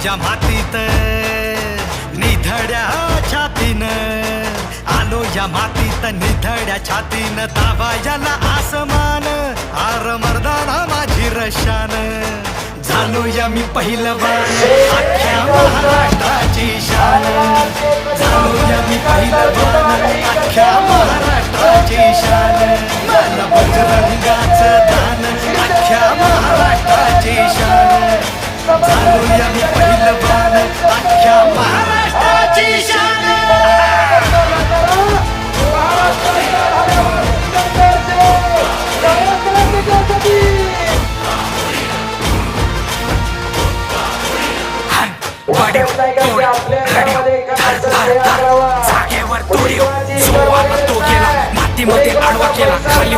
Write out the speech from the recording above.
तुझ्या मातीत निधड्या छातीनं, आलो या मातीत निधड्या छातीनं, ताबायला आसमान आर मर्दाना माझी रशान, झालो या मी पहिलवान अख्ख्या महाराष्ट्राची शान, झालो या मी पहिलवान अख्ख्या महाराष्ट्राची शान, मला बजरंगाचं दान अख्ख्या महाराष्ट्राची शान, झालो या मी पहिलवान अख्ख्या महाराष्ट्राची शान. जागेवर तोडीव जो आला तो गेला, मातीमध्ये आडवा केला, खाली